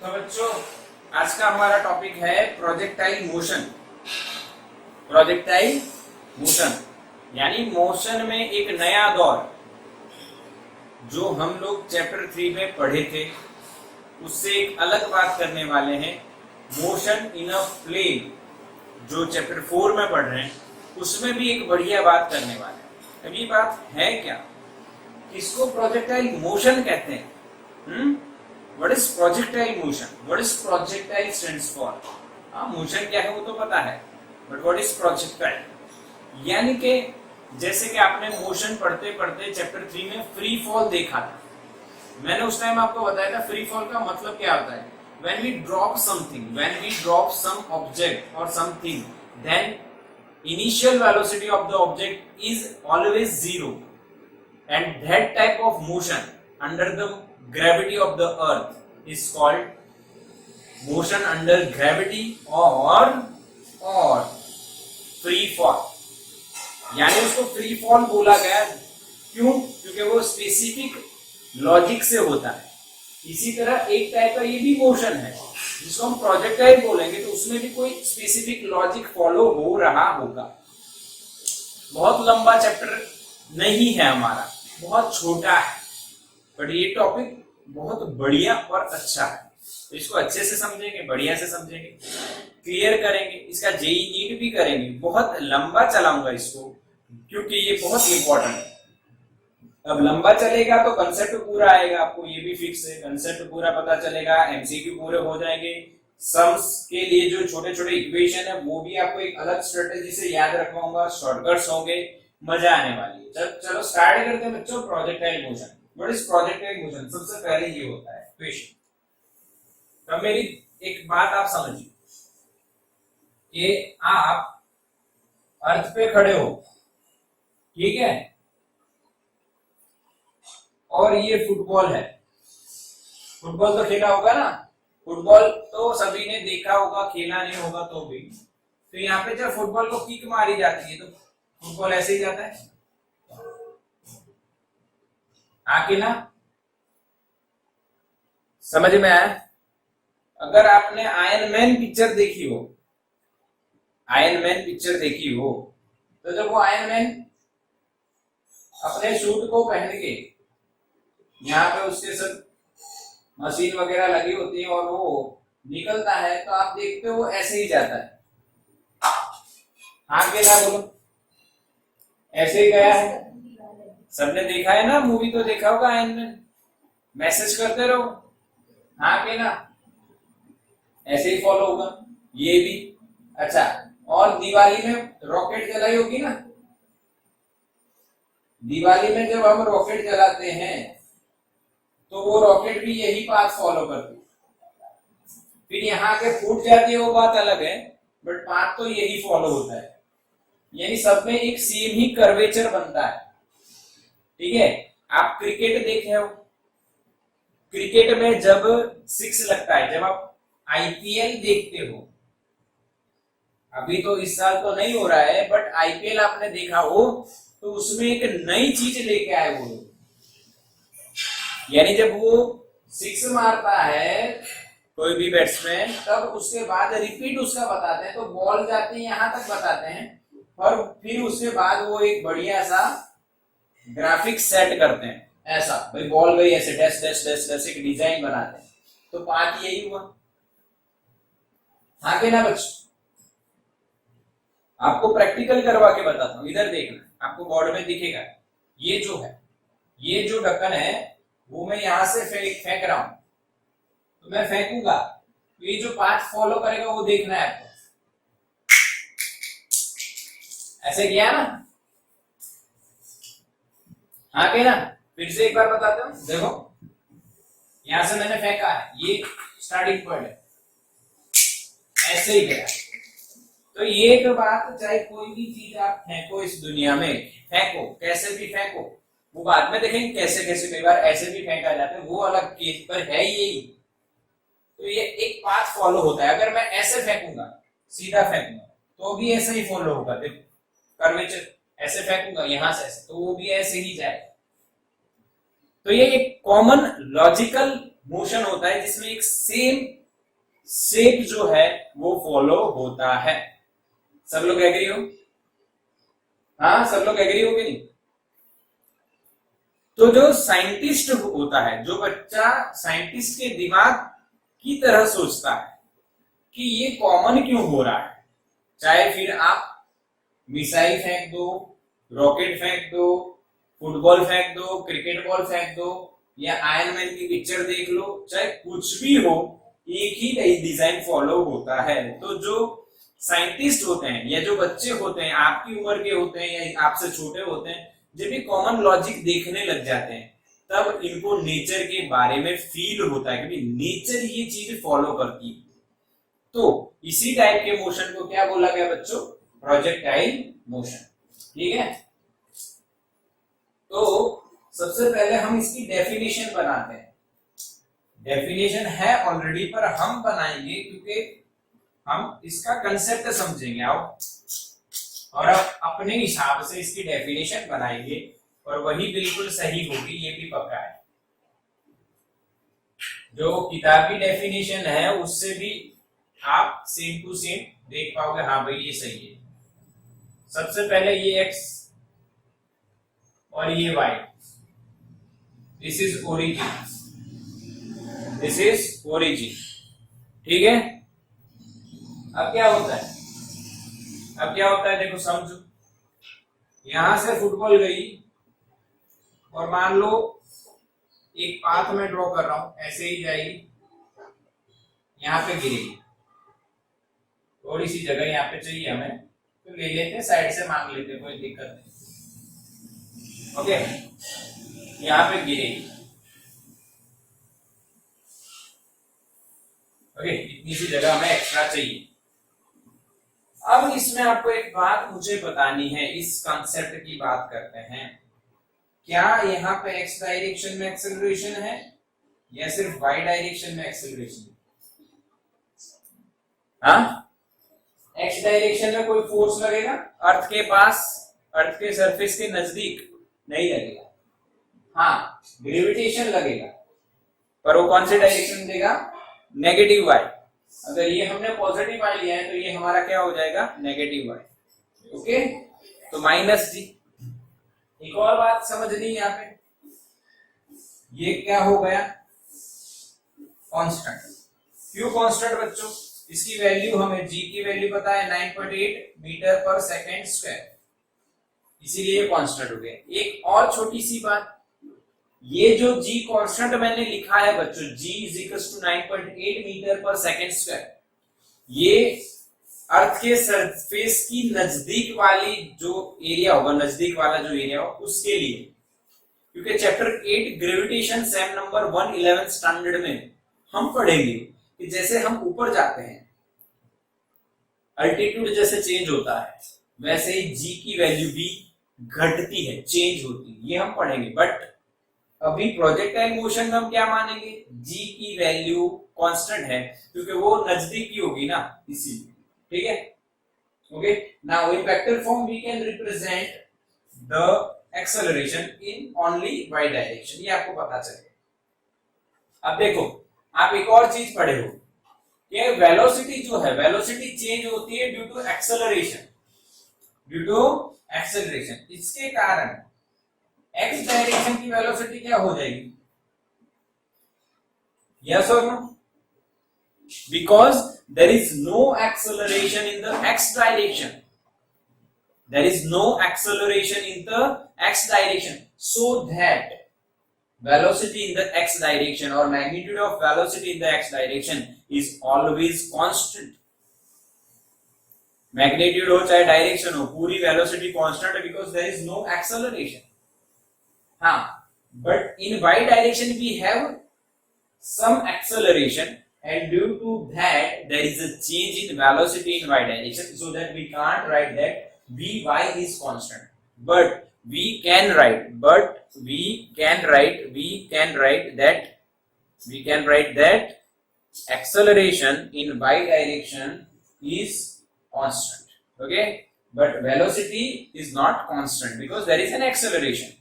तो बच्चों, आज का हमारा टॉपिक है प्रोजेक्टाइल मोशन। प्रोजेक्टाइल मोशन यानी मोशन में एक नया दौर, जो हम लोग चैप्टर 3 में पढ़े थे उससे एक अलग बात करने वाले हैं। मोशन इन अ प्लेन जो चैप्टर 4 में पढ़ रहे हैं उसमें भी एक बढ़िया बात करने वाले हैं। अब ये बात है क्या, किसको प्रोजेक्टाइल मोशन कहते हैं? What is projectile motion? What is projectile stands for? Motion क्या है वो तो पता है, बट what is projectile? यानी कि जैसे कि आपने मोशन पढ़ते पढ़ते चैप्टर 3 में फ्री फॉल देखा था। मैंने उस टाइम आपको बताया था फ्री फॉल का मतलब क्या होता है। When we drop something, when we drop some object or something, then initial velocity of the object is always zero, and that type of motion under the gravity of the earth is called motion under gravity or free fall। यानी उसको free fall बोला गया। क्यों? क्योंकि वो specific logic से होता है। इसी तरह एक टाइप का ये भी मोशन है जिसको हम प्रोजेक्टाइल बोलेंगे, तो उसमें भी कोई स्पेसिफिक लॉजिक फॉलो हो रहा होगा। बहुत लंबा चैप्टर नहीं है हमारा, बहुत छोटा है, बट ये टॉपिक बहुत बढ़िया और अच्छा है। तो इसको अच्छे से समझेंगे, बढ़िया से समझेंगे, क्लियर करेंगे, इसका जेई नीट भी करेंगे। बहुत लंबा चलाऊंगा इसको क्योंकि ये बहुत इंपॉर्टेंट है। अब लंबा चलेगा तो कंसेप्ट पूरा आएगा, आपको ये भी फिक्स है। कंसेप्ट पूरा पता चलेगा, एमसीक्यू पूरे हो जाएंगे, सम्स के लिए जो छोटे छोटे इक्वेशन है वो भी आपको एक अलग स्ट्रेटेजी से याद रखवाऊंगा, शॉर्टकट्स होंगे, मजा आने वाली है। चलो स्टार्ट करते हैं बच्चों। Projectile motion, what is projectile motion? सबसे पहले ये होता है क्वेश्चन। अब मेरी एक बात आप समझिए कि आप अर्थ पे खड़े हो, ठीक है, और ये फुटबॉल है। फुटबॉल तो खेला होगा ना, फुटबॉल तो सभी ने देखा होगा, खेला नहीं होगा तो भी। तो यहाँ पे जब फुटबॉल को किक मारी जाती है तो फुटबॉल ऐसे ही जाता है, आके ना, समझ में आया? अगर आपने आयरन मैन पिक्चर देखी हो, आयरन मैन पिक्चर देखी हो, तो जब वो आयरन मैन अपने सूट को पहन के यहाँ पे उसके सब मशीन वगैरह लगी होती है और वो निकलता है, तो आप देखते हो ऐसे ही जाता है। हाँ के ना बोलो, ऐसे ही गया है। सबने देखा है ना, मूवी तो देखा होगा आयरन मैन। मैसेज करते रहो, हाँ के ना, ऐसे ही फॉलो होगा ये भी। अच्छा, और दिवाली में रॉकेट जलाई होगी ना, दिवाली में जब हम रॉकेट जलाते हैं तो वो रॉकेट भी यही पाथ फॉलो करती है। फिर यहाँ के फूट जाती है वो बात अलग है, बट पाथ तो यही फॉलो होता है। यानी सब में एक सेम ही कर्वेचर बनता है, ठीक है। आप क्रिकेट देखे हो, क्रिकेट में जब 6 लगता है, जब आप आईपीएल देखते हो, अभी तो इस साल तो नहीं हो रहा है, बट आईपीएल आपने देखा हो तो उसमें एक नई चीज लेके आए वो लोग। यानी जब वो 6 मारता है कोई भी बैट्समैन, तब उसके बाद रिपीट उसका बताते हैं, तो बॉल जाती है यहां तक बताते हैं, और फिर उसके बाद वो एक बढ़िया सा ग्राफिक्स सेट करते हैं। ऐसा भाई बॉल गई ऐसे डैश डैश डैश डैश एक डिजाइन बनाते हैं। तो पांच यही हुआ, हाँ के ना बच्चों? आपको प्रैक्टिकल करवा के बताता हूँ, इधर देखना, आपको बोर्ड में दिखेगा। ये जो है, ये जो ढक्कन है वो मैं यहां से फेंक रहा हूं, तो मैं फेंकूंगा तो ये जो पाथ फॉलो करेगा वो देखना है आपको। ऐसे किया ना, हाँ के ना? फिर से एक बार बताता हूं, देखो यहां से मैंने फेंका है, ये स्टार्टिंग पॉइंट है, ऐसे ही गया। तो ये एक बात, चाहे कोई भी चीज आप फेंको इस दुनिया में, फेंको कैसे भी फेंको, वो बाद में देखेंगे कैसे कैसे कई बार ऐसे भी फेंका जाता है, वो अलग केस पर है यही। तो ये एक पाथ फॉलो होता है। अगर मैं ऐसे फेंकूंगा, सीधा फेंकूंगा, तो भी ऐसे ही फॉलो होगा। देखो कर्वेचर, ऐसे फेंकूंगा यहां से ऐसे, तो वो भी ऐसे ही जाएगा। तो ये एक कॉमन लॉजिकल मोशन होता है जिसमें एक सेम शेप जो है वो फॉलो होता है। सब लोग एग्री हो? हाँ, सब लोग एग्री हो कि नहीं? तो जो साइंटिस्ट होता है, जो बच्चा साइंटिस्ट के दिमाग की तरह सोचता है कि ये कॉमन क्यों हो रहा है, चाहे फिर आप मिसाइल फेंक दो, रॉकेट फेंक दो, फुटबॉल फेंक दो, क्रिकेट बॉल फेंक दो, या आयरन मैन की पिक्चर देख लो, चाहे कुछ भी हो, एक ही डिजाइन फॉलो होता है। तो जो साइंटिस्ट होते हैं या जो बच्चे होते हैं, आपकी उम्र के होते हैं या आपसे छोटे होते हैं, जब भी कॉमन लॉजिक देखने लग जाते हैं तब इनको नेचर के बारे में फील होता है कि नेचर ये चीज फॉलो करती है। तो इसी टाइप के मोशन को क्या बोला गया बच्चों? Projectile motion. ठीक है, तो सबसे पहले हम इसकी डेफिनेशन बनाते हैं। डेफिनेशन है ऑलरेडी, पर हम बनाएंगे क्योंकि हम इसका कंसेप्ट समझेंगे। आओ, और अब अपने हिसाब से इसकी डेफिनेशन बनाएंगे और वही बिल्कुल सही होगी, ये भी पक्का है। जो किताबी डेफिनेशन है उससे भी आप सेम टू सेम देख पाओगे, हाँ भाई ये सही है। सबसे पहले ये x और ये y, this is origin, this is origin. ठीक है, अब क्या होता है? अब क्या होता है देखो, समझो। यहां से फुटबॉल गई और मान लो एक पाथ में ड्रॉ कर रहा हूं, ऐसे ही जाएगी, यहां पे गिरेगी। थोड़ी सी जगह यहाँ पे चाहिए हमें, तो ले लेते हैं, साइड से मांग लेते हैं, कोई दिक्कत नहीं। ओके, यहाँ पे गिरेगी। ओके, इतनी सी जगह हमें एक्स्ट्रा चाहिए। अब इसमें आपको एक बात मुझे बतानी है, इस कॉन्सेप्ट की बात करते हैं। क्या यहाँ पे x डायरेक्शन में एक्सेलरेशन है या सिर्फ y डायरेक्शन में एक्सेलरेशन है? हाँ, x डायरेक्शन में कोई फोर्स लगेगा अर्थ के पास, अर्थ के सरफेस के नजदीक नहीं लगेगा। हाँ, ग्रेविटेशन लगेगा, पर वो कौन से डायरेक्शन में देगा? Negative y। अगर ये हमने पॉजिटिव y लिया है तो ये हमारा क्या हो जाएगा? Negative y। ओके, तो माइनस जी। एक और बात समझनी यहाँ पे, ये क्या हो गया? कांस्टेंट। क्यों कांस्टेंट बच्चों? इसकी वैल्यू हमें g की वैल्यू पता है 9.8 मीटर पर सेकेंड स्क्वायर, इसीलिए ये कांस्टेंट हो गया। एक और छोटी सी बात, ये जो g कांस्टेंट मैंने लिखा है बच्चों, g = 9.8 मीटर पर सेकेंड स्क्वायर, ये अर्थ के सरफेस की नजदीक वाली जो एरिया होगा, नजदीक वाला जो एरिया होगा उसके लिए। क्योंकि chapter 8 gravitation same number 111 standard में हम पढ़ेंगे कि जैसे हम ऊपर जाते हैं, अल्टीट्यूड जैसे चेंज होता है, वैसे ही जी की वैल्यू भी घटती है, चेंज होती है, ये हम पढ़ेंगे। बट अभी प्रोजेक्टाइल मोशन में हम क्या मानेंगे? जी की वैल्यू कांस्टेंट है क्योंकि वो नजदीक की होगी ना, इसीलिए। ठीक है, okay. Now in vector form we can represent the acceleration in only y direction, ये आपको पता चलेगा। अब देखो, आप एक और चीज पढ़े हो कि वेलोसिटी जो है, वेलोसिटी चेंज होती है due to acceleration, due to acceleration. इसके कारण x डायरेक्शन की वेलोसिटी क्या हो जाएगी? यस और no? Because there is no acceleration in the x direction, there is no acceleration in the x direction, so that velocity in the x direction or magnitude of velocity in the x direction is always constant. Magnitude हो चाहे direction हो, पूरी velocity constant है because there is no acceleration. हाँ, but in y direction we have some acceleration, and due to that there is a change in velocity in y direction, so that we can't write that vy is constant, but we can write that acceleration in y direction is constant. Okay, but velocity is not constant because there is an acceleration.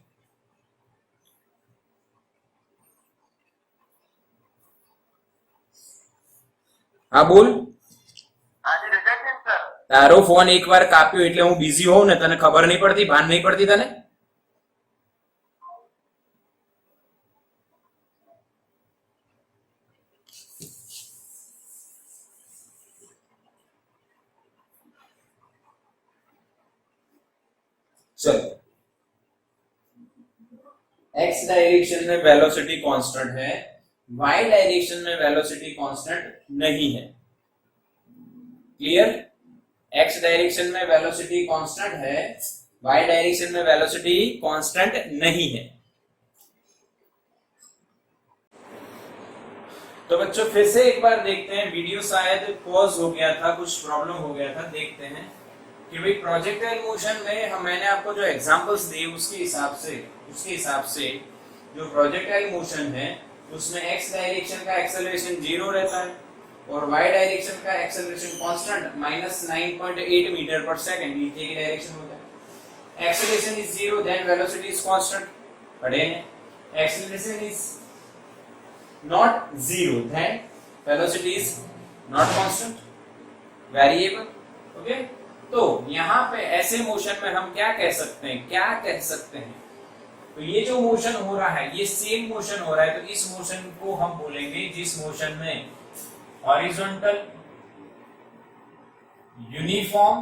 હા બોલ. આજે રજા છે ને sir? તારો phone એકવાર કાપ્યો એટલે હું બિઝી હોઉં ને તને ખબર નહીં પડતી, ભાન નહીં પડતી તને? चलो, एक्स डायरेक्शन में वेलोसिटी कांस्टेंट है, वाई डायरेक्शन में वेलोसिटी कांस्टेंट नहीं है. क्लियर? एक्स डायरेक्शन में वेलोसिटी कांस्टेंट है, वाई डायरेक्शन में वेलोसिटी कांस्टेंट नहीं है. तो बच्चों फिर से एक बार देखते हैं, वीडियो शायद पॉज हो गया था, कुछ प्रॉब्लम हो गया था. देखते हैं कि भाई प्रोजेक्टाइल मोशन में मैंने आपको जो एग्जांपल्स दिए उसके हिसाब से जो प्रोजेक्टाइल मोशन है उसमें एक्स डायरेक्शन का एक्सेलरेशन 0 रहता है और वाई डायरेक्शन का एक्सेलरेशन कांस्टेंट -9.8 मीटर पर सेकंड नीचे की डायरेक्शन होता है. Acceleration is 0 then velocity is constant. पढ़े हैं. Acceleration is not 0 then velocity is not constant, variable. Okay. तो यहाँ पे ऐसे मोशन में हम क्या कह सकते हैं, तो ये जो मोशन हो रहा है ये सेम मोशन हो रहा है, तो इस मोशन को हम बोलेंगे जिस मोशन में horizontal uniform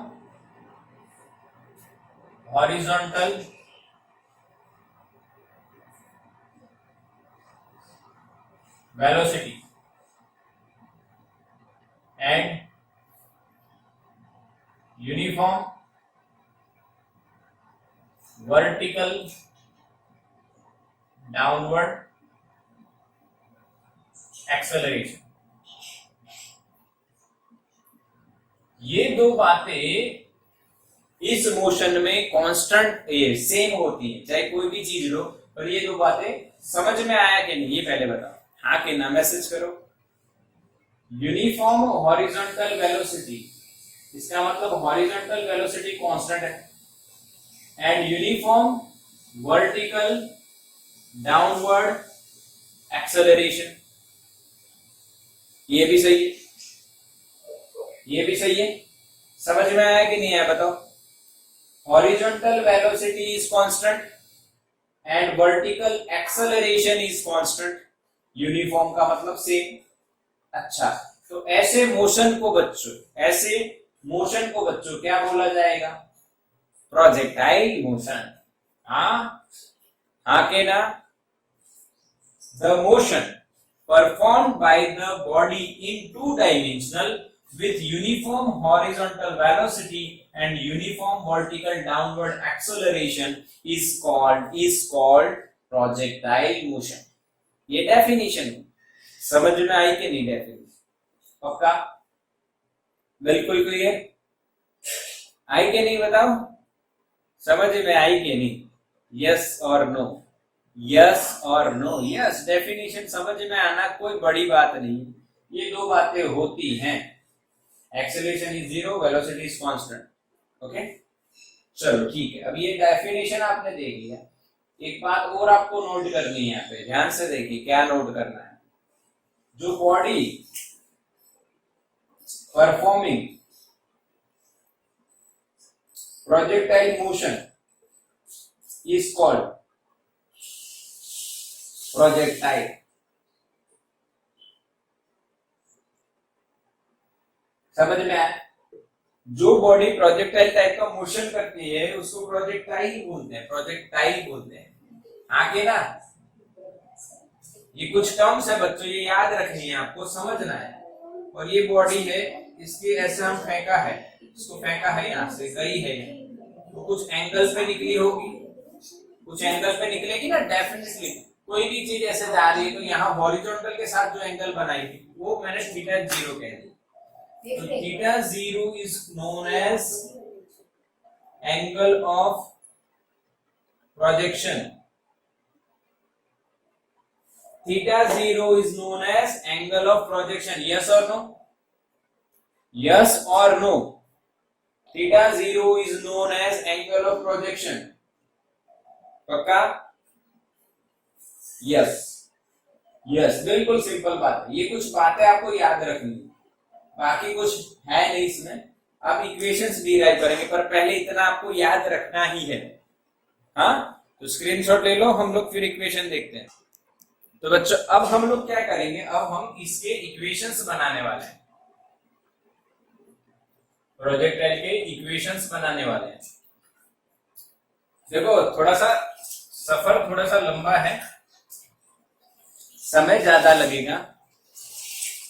velocity and uniform vertical downward acceleration. ये दो बातें इस मोशन में कांस्टेंट सेम होती है, चाहे कोई भी चीज लो. और ये दो बातें समझ में आया कि नहीं ये पहले बताओ. हाँ कि ना मैसेज करो. यूनिफॉर्म हॉरिजॉन्टल वेलोसिटी, इसका मतलब हॉरिजॉन्टल वेलोसिटी कांस्टेंट है and uniform vertical downward acceleration. ये भी सही है, ये भी सही है. समझ में आया कि नहीं आया बताओ. Horizontal velocity is constant and vertical acceleration is constant. Uniform का मतलब सेम. अच्छा, तो ऐसे मोशन को बच्चों क्या बोला जाएगा? Projectile motion. हाँ के ना? The motion performed by the body in 2 dimensional with uniform horizontal velocity and uniform vertical downward acceleration is called projectile motion. ये डेफिनेशन समझ में आई कि नहीं? डेफिनेशन पक्का, बिल्कुल क्लियर आई कि नहीं बताओ? समझ में आई कि नहीं? यस और नो, यस और नो. यस, डेफिनेशन समझ में आना कोई बड़ी बात नहीं. ये दो बातें होती हैं, acceleration is 0, velocity is constant. Okay, चलो ठीक है. अब ये डेफिनेशन आपने देख लिया. एक बात और आपको नोट करनी है, यहाँ पे ध्यान से देखिए क्या नोट करना है. जो body performing projectile motion is called projectile. समझ में आया? जो बॉडी प्रोजेक्टाइल टाइप का मोशन करती है उसको प्रोजेक्टाइल बोलते हैं. आगे ना ये कुछ टर्म्स है बच्चों, ये याद रखनी है आपको, समझना है. और ये बॉडी है, इसके ऐसे हम फेंका है, इसको फेंका है यहाँ से, गई है तो कुछ एंगल्स पे निकली होगी, कुछ एंगल पे निकलेगी ना. डेफिनेटली कोई भी चीज ऐसे जा रही है तो यहाँ हॉरिजॉन्टल के साथ जो एंगल बनाई थी वो मैंने थीटा 0 कह दी. तो theta 0 is known as angle of projection. Theta 0 is known as angle of projection. Yes or no? Yes or no? Theta 0 is known as angle of projection. पक्का? यस, यस, बिल्कुल simple बात है. ये कुछ बातें आपको याद रखनी है. बाकी कुछ है नहीं इसमें। अब इक्वेशंस डिराइव करेंगे, पर पहले इतना आपको याद रखना ही है। हाँ, तो स्क्रीनशॉट ले लो, हम लोग फिर इक्वेशन देखते हैं। तो बच्चों अब हम लोग क्या करेंगे, अब हम इसके इक्वेशंस बनाने वाले हैं, प्रोजेक्टाइल के इक्वेशंस बनाने वाले हैं। देखो थोड़ा सा सफर थोड़ा सा लंबा है, समय ज्यादा लगेगा,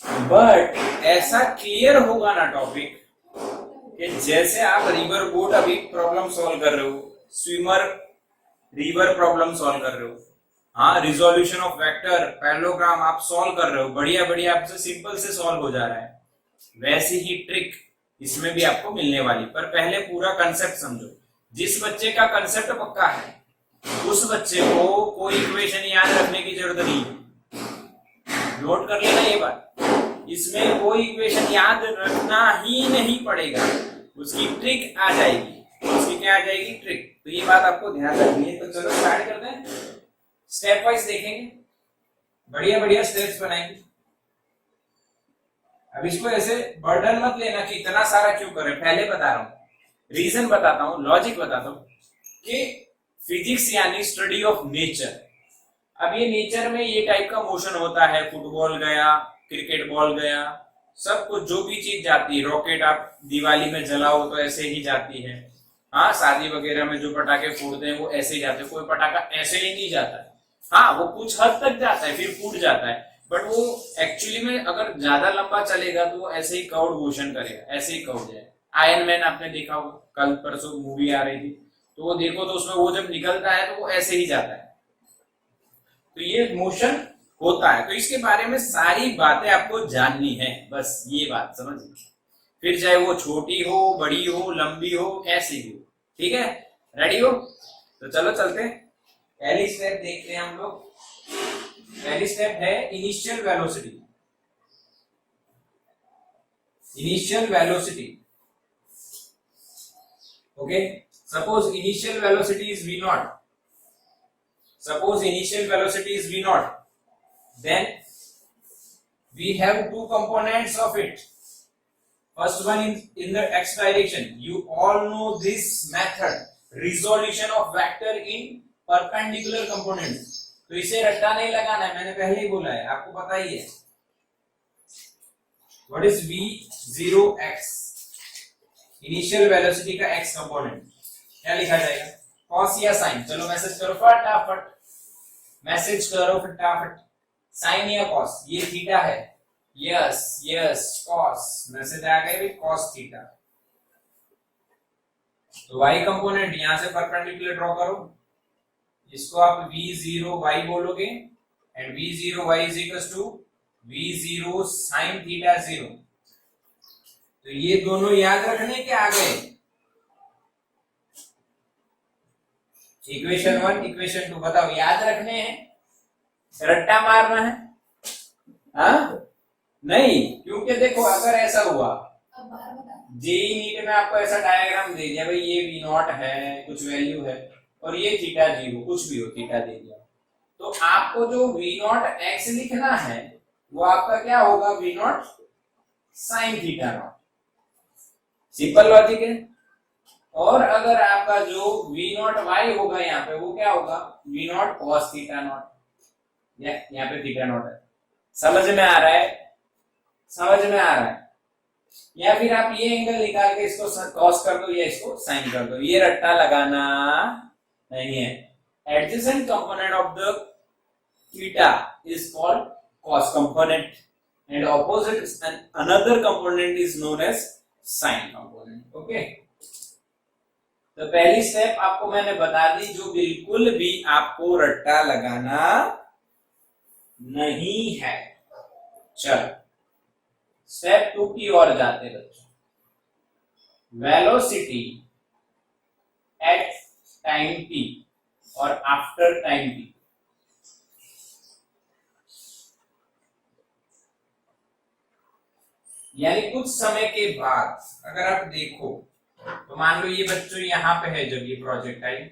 बट ऐसा क्लियर होगा ना टॉपिक कि जैसे आप रिवर बोट अभी प्रॉब्लम सॉल्व कर रहे हो, स्विमर रिवर प्रॉब्लम सॉल्व कर रहे हो, हाँ रिजोल्यूशन ऑफ वेक्टर पैरेललोग्राम आप सॉल्व कर रहे हो, बढ़िया बढ़िया आपसे सिंपल से सॉल्व हो जा रहा है, वैसी ही ट्रिक इसमें भी आपको मिलने वाली। पर पहले पूरा कंसेप्ट समझो। जिस बच्चे का कंसेप्ट पक्का है उस बच्चे को कोई इक्वेशन याद रखने की जरूरत नहीं है। नोट कर लेना ये बात, इसमें कोई इक्वेशन याद रखना ही नहीं पड़ेगा, उसकी ट्रिक आ जाएगी। उसकी क्या आ जाएगी? ट्रिक। तो ये बात आपको ध्यान रखनी है। तो चलो स्टार्ट करते हैं, स्टेप वाइज देखेंगे, बढ़िया बढ़िया स्टेप्स बनाएंगे। अब इसको ऐसे बर्डन मत लेना कि इतना सारा क्यों करें, पहले बता रहा हूं, रीजन बताता हूं, लॉजिक बताता हूं कि फिजिक्स यानी स्टडी ऑफ नेचर। अब ये नेचर में ये टाइप का मोशन होता है, फुटबॉल गया, क्रिकेट बॉल गया, सब कुछ जो भी चीज जाती है, रॉकेट आप दिवाली में जलाओ तो ऐसे ही जाती है, हाँ शादी वगैरह में जो पटाखे फोड़ते हैं वो ऐसे ही जाते हैं, कोई पटाखा ऐसे ही नहीं जाता है, हाँ वो कुछ हद तक जाता है फिर फूट जाता है, बट वो एक्चुअली में अगर ज्यादा लंबा चलेगा तो वो ऐसे ही कर्व्ड मोशन करेगा, ऐसे ही कर्व जाए। आयरन मैन आपने देखा होगा, कल परसों मूवी आ रही थी, तो वो देखो तो उसमें वो जब निकलता है तो वो ऐसे ही जाता है। तो ये मोशन होता है, तो इसके बारे में सारी बातें आपको जाननी है, बस ये बात समझिए। फिर चाहे वो छोटी हो, बड़ी हो, लंबी हो, कैसी भी हो, ठीक है? रेडी हो? तो चलो चलते हैं, पहली स्टेप देखते हैं हम लोग। पहली स्टेप है initial velocity. Initial velocity, okay. Suppose initial velocity is v naught, suppose initial velocity is v naught, then we have two components of it. First one in the x direction, you all know this method, resolution of vector in perpendicular components। तो इसे रट्टा नहीं लगाना है, मैंने पहले ही बोला है, आपको पता ही है। What is v0x, initial velocity का x कंपोनेंट क्या लिखा जाएगा? cos या sin? चलो मैसेज करो फटाफट, मैसेज करो फटाफट, sin या cos? ये थीटा है, यस यस cos, मैसेज आ गया भी cos थीटा। तो y कंपोनेंट यहां से परपेंडिकुलर ड्रॉ करो, इसको आप v0y बोलोगे, and v0y is equals to v0 sin theta 0। तो ये दोनों याद रखने के आ गए, इक्वेशन 1 इक्वेशन 2, बताओ याद रखने हैं, रट्टा मारना है? हाँ नहीं, क्योंकि देखो अगर ऐसा हुआ, जेई नीट में आपको ऐसा डायग्राम दे दिया भाई, ये v नॉट है, कुछ वैल्यू है, और ये थीटा 0, कुछ भी हो, थीटा दे दिया, तो आपको जो v नॉट x लिखना है वो आपका क्या होगा? v not sine theta naught. Simple logic है। और अगर आपका जो v नॉट y होगा यहाँ पे, वो क्या होगा? v not cos theta not, यहाँ पे थीटा नॉट है। समझ में आ रहा है? समझ में आ रहा है? या फिर आप ये एंगल निकाल के इसको cos कर दो या इसको sin कर दो, ये रट्टा लगाना नहीं है। Adjacent component of the theta is called cos component and opposite and another component is known as sin component, okay? तो पहली स्टेप आपको मैंने बता दी, जो बिल्कुल भी आपको रट्टा लगाना नहीं है। चलो स्टेप 2 की ओर जाते बच्चों, वेलोसिटी एट टाइम t और आफ्टर टाइम t। यानी कुछ समय के बाद अगर आप देखो तो मान लो ये बच्चों यहाँ पे है, जब ये प्रोजेक्टाइल,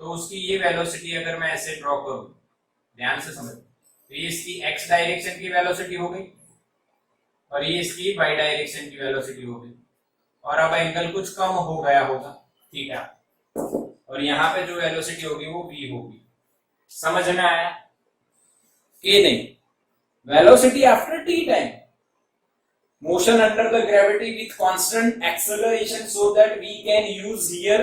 तो उसकी ये वेलोसिटी अगर मैं ऐसे ड्रॉ करूं, ध्यान से समझ, तो ये इसकी x डायरेक्शन की वेलोसिटी हो गई, और ये इसकी बाई डायरेक्शन की वेलोसिटी होगी, और अब एंगल कुछ कम हो गया होगा थीटा, और यहाँ पे जो वेलोसिटी होगी वो v होगी। समझ में आया कि नहीं? Velocity after t time, motion under the gravity with constant acceleration so that we can use here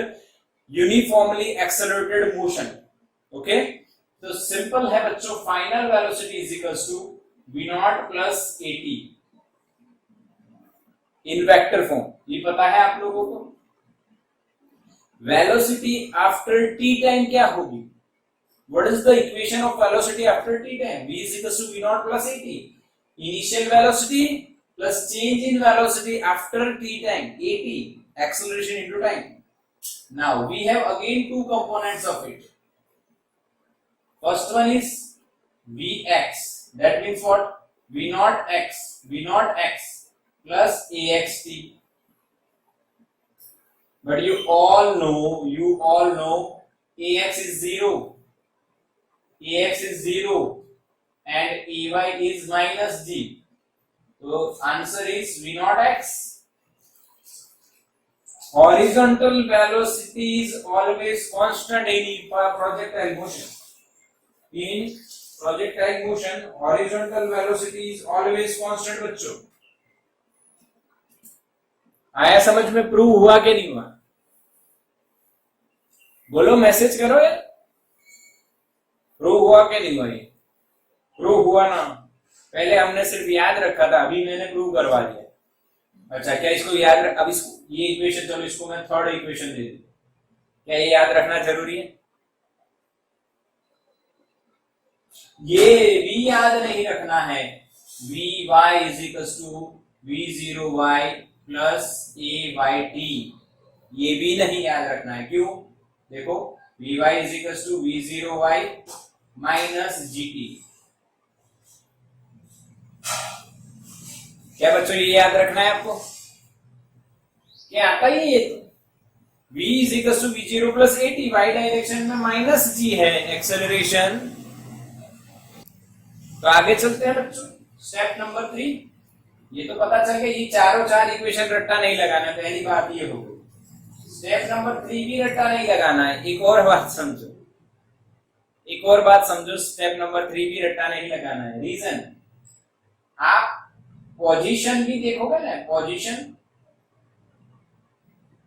uniformly accelerated motion. Okay, तो सिंपल है बच्चों, final velocity is equals to v not plus at in vector form. ये पता है आप लोगों को। Velocity after t time क्या होगी? What is the equation of velocity after t time? v is equals to v naught plus at, initial velocity plus change in velocity after t time, at, acceleration into time. Now we have again two components of it. First one is vx, that means what? v naught x plus axt. But you all know ax is 0, ax is 0 and ay is minus g. So answer is v naught x. Horizontal velocity is always constant in projectile motion. In projectile motion, horizontal velocity is always constant बच्चों। आया समझ में? Prove हुआ कि नहीं हुआ? बोलो, message करो यार। प्रूव हुआ कि नहीं हुआ? ये प्रूव हुआ ना? पहले हमने सिर्फ याद रखा था, अभी मैंने प्रूव करवा दिया। अच्छा, क्या इसको याद अब इसको ये इक्वेशन, चलो इसको मैं थर्ड इक्वेशन दे दूं, क्या ये याद रखना जरूरी है? ये भी याद नहीं रखना है। V y is equals to v zero y plus a y t, ये भी नहीं याद रखना है। क्यों? देखो, v y is equals to v zero y minus g t. क्या बच्चों ये याद रखना है आपको? क्या आता ही ये तो v is equal to v zero plus a t, y direction में माइनस जी है एक्सेलरेशन। तो आगे चलते हैं बच्चों, स्टेप नंबर 3। ये तो पता चल गया, ये चारों चार इक्वेशन रट्टा नहीं लगाना, पहली बात ये हो गई। स्टेप नंबर 3 भी रट्टा नहीं लगाना है। एक और बात समझो, स्टेप नंबर 3 भी रट्टा नहीं लगाना है। रीजन, आप पोजीशन भी देखोगे ना, पोजीशन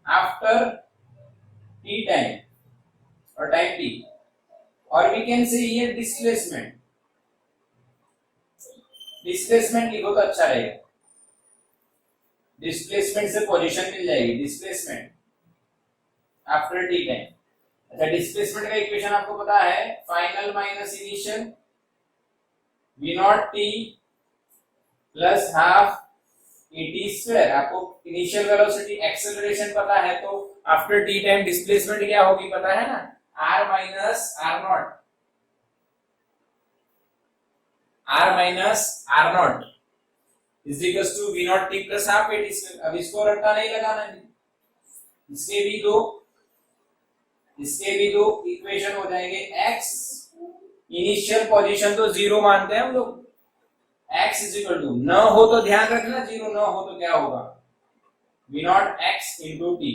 आफ्टर टी टाइम और टाइम टी, और we can say here displacement लिखो तो अच्छा रहेगा। डिस्प्लेसमेंट से पोजीशन मिल जाएगी, डिस्प्लेसमेंट आफ्टर टी टाइम। अच्छा, डिस्प्लेसमेंट का इक्वेशन आपको पता है, final minus initial v not t plus half a t square. आपको इनिशियल वेलोसिटी एक्सेलरेशन पता है, तो आफ्टर टी टाइम डिस्प्लेसमेंट क्या होगी पता है ना, r माइनस r not, is equal to v not t plus half a t square. अब इसको रट्टा नहीं लगाना है, इसके भी दो इक्वेशन हो जाएंगे। x इनिशियल पोजीशन तो जीरो मानते हैं हम लोग, x इज इक्वल टू, न हो तो ध्यान रखना जीरो न हो तो क्या होगा, v not x into t.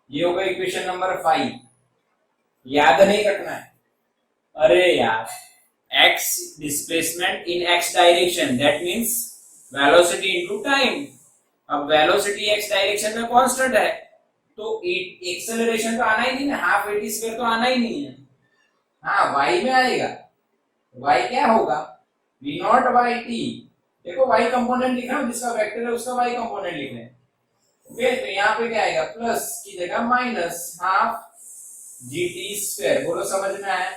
ये होगा इक्वेशन नंबर 5। याद नहीं रखना है। अरे यार, x displacement in x direction, that means velocity into time. अब वेलोसिटी x डायरेक्शन में कांस्टेंट है, तो एक्सेलरेशन तो आना ही नहीं ना, हाफ एटी स्क्वायर तो आना ही नहीं है। हाँ, y में आएगा। y क्या होगा, v नॉट बाई टी। देखो y कंपोनेंट लिख रहा हूं, जिसका वेक्टर है उसका y कंपोनेंट लिख रहे हैं। ओके, तो यहाँ पे क्या आएगा, प्लस की जगह minus half G T square. बोलो समझ में आया?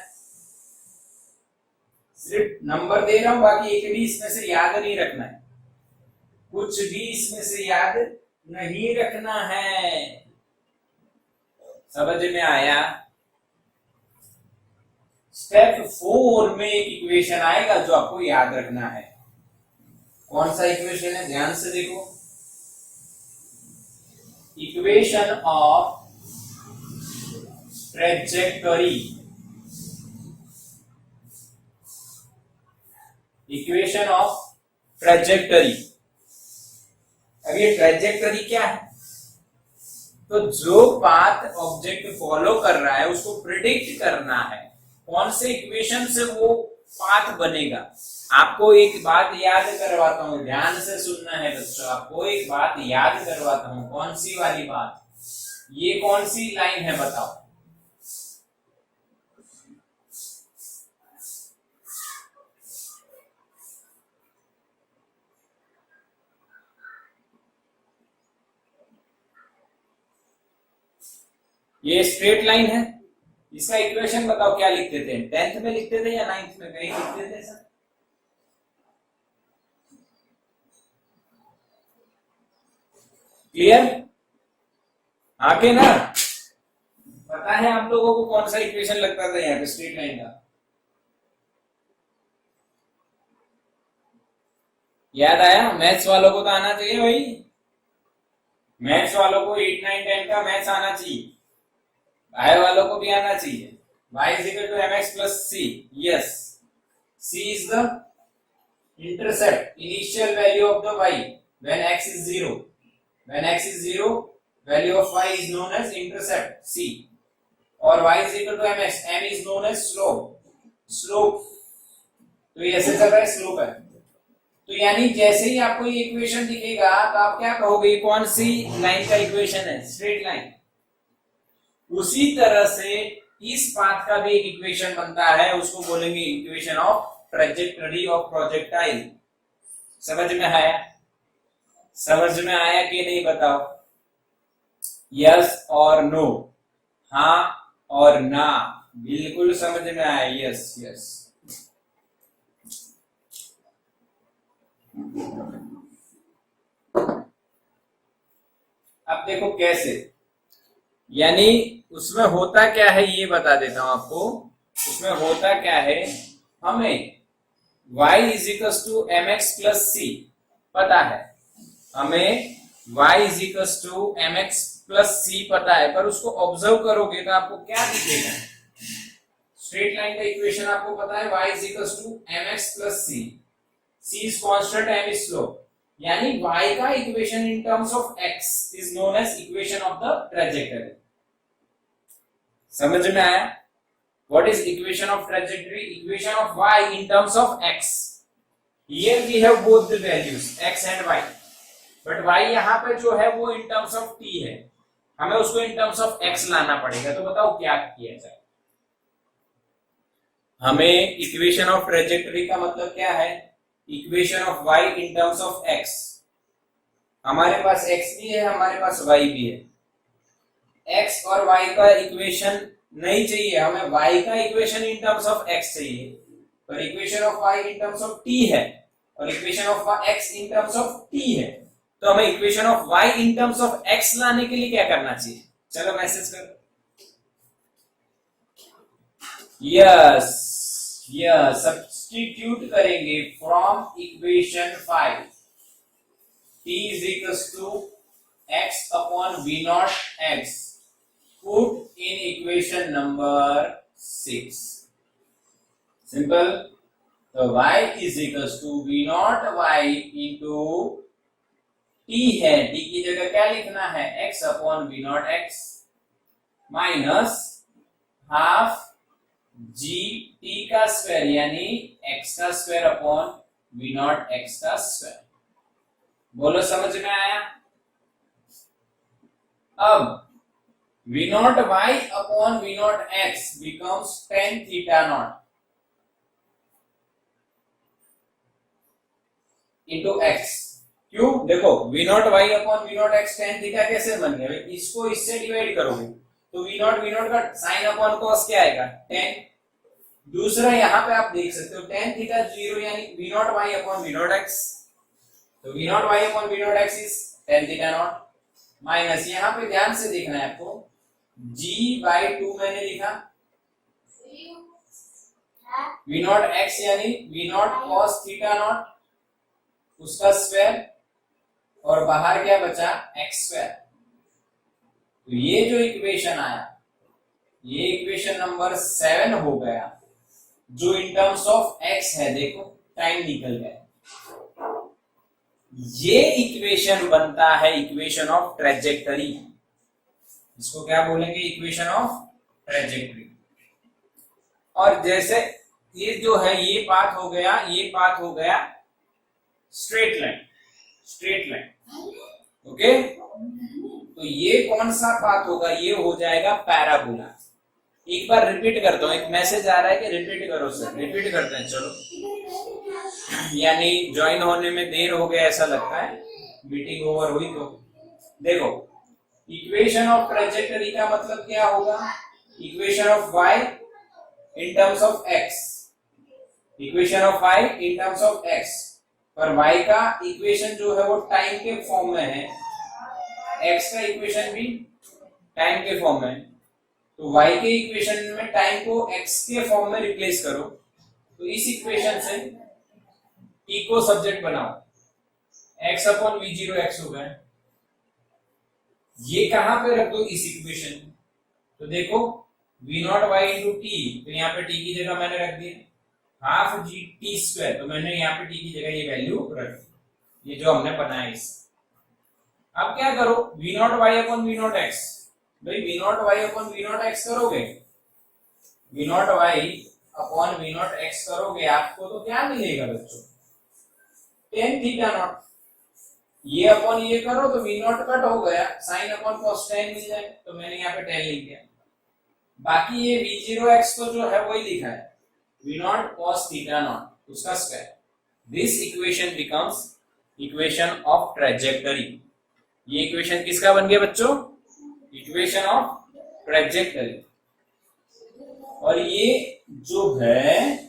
सिर्फ नंबर दे रहा हूं, बाकी एक भी इसमें से याद नहीं रखना है, कुछ भी इसमें से याद नहीं रखना है। समझ में आया? स्टेप 4 में एक इक्वेशन आएगा जो आपको याद रखना है। कौन सा इक्वेशन है, ध्यान से देखो। Equation of trajectory. Equation of trajectory. अब ये ट्रेजेक्टरी क्या है? तो जो पाथ ऑब्जेक्ट फॉलो कर रहा है उसको प्रिडिक्ट करना है कौन से इक्वेशन से वो पाथ बनेगा। आपको एक बात याद करवाता हूं, ध्यान से सुनना है बच्चों। आपको एक बात याद करवाता हूं। कौन सी वाली बात? ये कौन सी लाइन है बताओ? ये स्ट्रेट लाइन है। इसका इक्वेशन बताओ क्या लिखते थे? 10th में लिखते थे या 9th में? कहीं लिखते थे सर? क्लियर? आके ना पता है आप लोगों को कौन सा इक्वेशन लगता था यहाँ पे स्ट्रेट लाइन का? याद आया? मैथ्स वालों को तो आना चाहिए भाई। मैथ्स वालों को 8, 9, 10 का मैथ्स आना चाहिए। y वालों को भी आना चाहिए। y is equal to mx plus c. Yes, c is the intercept, initial value of the y when x is 0. When x is 0, value of y is known as intercept c. और y is equal to mx. m is known as slope. तो ये ऐसे चल रहा है, slope है। तो यानी जैसे ही आपको ये इक्वेशन दिखेगा तो आप क्या कहोगे? ये कौन सी लाइन का इक्वेशन है? Straight line. उसी तरह से इस पाथ का भी एक इक्वेशन बनता है, उसको बोलेंगे equation of trajectory of projectile. समझ में आया? समझ में आया कि नहीं बताओ? यस और नो, हाँ और ना। बिल्कुल समझ में आया? Yes yes. अब देखो कैसे, यानी उसमें होता क्या है ये बता देता हूं आपको। उसमें होता क्या है, हमें y is equals to M x plus C पता है। हमें y is equals to M x plus C पता है, पर उसको ऑब्जर्व करोगे तो आपको क्या दिखेगा? स्ट्रेट लाइन का इक्वेशन आपको पता है, y is equals to M x plus c. c is constant, m is slope. यानी y का equation in terms of x is known as equation of the trajectory. समझ में आया? What is equation of trajectory? Equation of y in terms of x. Here we have both the values x and y, but y यहाँ पे जो है वो in terms of t है, हमें उसको in terms of x लाना पड़ेगा। तो बताओ क्या किया जाए? हमें equation of trajectory का मतलब क्या है? Equation of y in terms of x। हमारे पास x भी है, हमारे पास y भी है। x और y का इक्वेशन नहीं चाहिए हमें, y का equation in terms of x चाहिए। पर equation of y in terms of t है और equation of x in terms of t है। तो हमें equation of y in terms of x लाने के लिए क्या करना चाहिए? चलो मैसेज करो। यस यस, सब्स्टिट्यूट करेंगे from equation 5 t is equals to x upon v not x। Put in equation number 6. Simple. So y is equals to v naught y into t है, t की जगह क्या लिखना है? x upon v naught x minus half g t का square यानी x का square upon v naught x का स्क्वायर। बोलो समझ में आया? अब v naught y upon v naught x becomes tan theta naught into x। क्यों? देखो v naught y upon v naught x tan theta कैसे बन गया? इसको इससे डिवाइड करोगे तो v naught का साइन अपॉन कॉस क्या आएगा? tan। दूसरा यहाँ पे आप देख सकते हो tan theta 0 यानी v naught y upon v naught x। तो v naught y upon v naught x is tan theta naught minus, यहाँ पे ध्यान से देखना है आपको, g बाई 2 मैंने लिखा, v नॉट x यानी v not cos theta not उसका स्क्वायर और बाहर क्या बचा? x square. तो ये जो इक्वेशन आया ये इक्वेशन नंबर 7 हो गया, जो इन टर्म्स ऑफ x है। देखो टाइम निकल गया। ये इक्वेशन बनता है इक्वेशन ऑफ ट्रेजेक्टरी। इसको क्या बोलेंगे? Equation of trajectory. और जैसे ये जो है ये पाथ हो गया, ये पाथ हो गया straight line, straight line. Okay, तो ये कौन सा पाथ होगा? ये हो जाएगा पैराबोला। एक बार रिपीट करता हूं, एक मैसेज आ रहा है कि रिपीट करो सर, रिपीट करते हैं। चलो, यानी ज्वाइन होने में देर हो गया ऐसा लगता है, मीटिंग ओवर हुई तो। देखो, इक्वेशन ऑफ ट्रेजेक्टरी का मतलब क्या होगा? Equation of y in terms of x, equation of y in terms of x। पर y का इक्वेशन जो है वो टाइम के फॉर्म में है, x का इक्वेशन भी टाइम के फॉर्म में है। तो y के इक्वेशन में टाइम को x के फॉर्म में रिप्लेस करो, तो इस इक्वेशन से t को सब्जेक्ट बनाओ, x अपॉन v0 x हो गया। ये कहां पे रख दो? इस इक्वेशन। तो देखो v not y into t, तो यहाँ पे t की जगह मैंने रख दिया हाफ जी टी स्क्वायर, तो मैंने यहाँ पे t की जगह ये वैल्यू रख दी, ये जो हमने बनाया इस। अब क्या करो? v not y upon v not x. भाई v not y upon v not x करोगे, v not y upon v not x करोगे, आपको तो क्या मिलेगा बच्चों? tan theta not. ये अपॉन ये करो तो v नॉट कट हो गया, साइन अपॉन कॉस tan मिल जाए, तो मैंने यहाँ पे tan लिख दिया। बाकी ये v0x तो जो है वही लिखा है, v not cos theta not, उसका square. This equation becomes equation of trajectory. ये इक्वेशन किसका बन गया बच्चों? Equation of trajectory. और ये जो है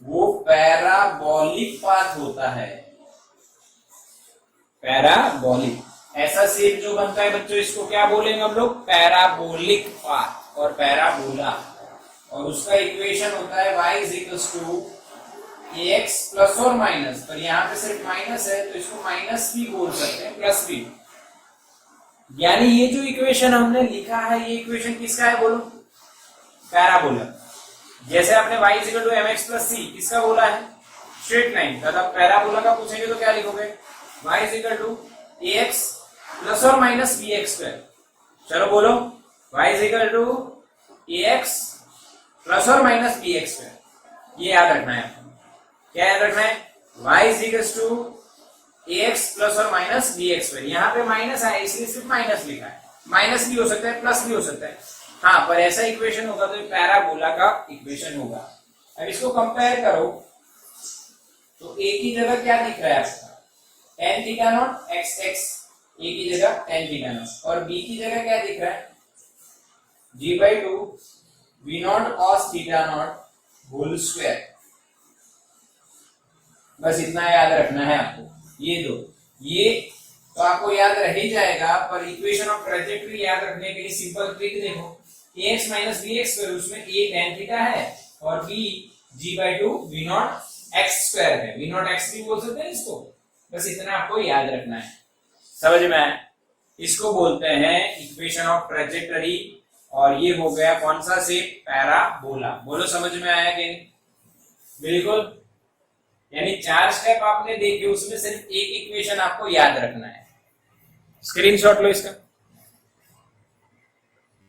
वो पैराबोलिक पाथ होता है, पैराबोलिक। ऐसा शेप जो बनता है बच्चों, इसको क्या बोलेंगे हम लोग? पैराबोलिक पाथ और पैराबोला। और उसका इक्वेशन होता है y is equals to ax plus और माइनस, पर यहाँ पे सिर्फ माइनस है तो इसको माइनस भी बोल सकते हैं, प्लस भी। यानी ये जो इक्वेशन हमने लिखा है, ये इक्वेशन किसका है बोलो? पैराबोला। जैसे आपने y is equal to mx plus c किसका बोला है? स्ट्रेट लाइन का। तब पैराबोला का पूछेंगे तो क्या लिखोगे? y is equal to ax plus और माइनस bx स्क्वायर। चलो बोलो, y is equal to ax plus और माइनस bx स्क्वायर। ये याद रखना है आपको। क्या याद रखना है? y is equal to ax plus और माइनस bx स्क्वायर। यहाँ पे माइनस है इसलिए सिर्फ माइनस लिखा है, माइनस भी हो सकता है, प्लस भी हो सकता है। हाँ, पर ऐसा इक्वेशन होगा तो पैराबोला का इक्वेशन होगा। अब इसको कंपेयर करो तो a की जगह क्या दिख रहा है आपका? tan theta not x x, a की जगह tan थीटा नॉट, और b की जगह क्या दिख रहा है? g/2 v not cos theta not whole square. बस इतना याद रखना है आपको। ये दो, ये तो आपको याद रह ही जाएगा, पर इक्वेशन ऑफ ट्रेजेक्टरी याद रखने के लिए सिंपल ट्रिक देखो। ax माइनस bx स्क्वायर, उसमें a tan थीटा है और b g/2 v not x square है। v नॉट x भी बोल सकते हैं इसको। बस इतना आपको याद रखना है। समझ में आया? इसको बोलते हैं इक्वेशन ऑफ ट्रेजेक्टरी। और ये हो गया कौन सा शेप? पैराबोला। बोलो समझ में आया कि नहीं? बिल्कुल। यानी 4 स्टेप आपने देखे, उसमें सिर्फ एक इक्वेशन आपको याद रखना है। स्क्रीनशॉट लो इसका।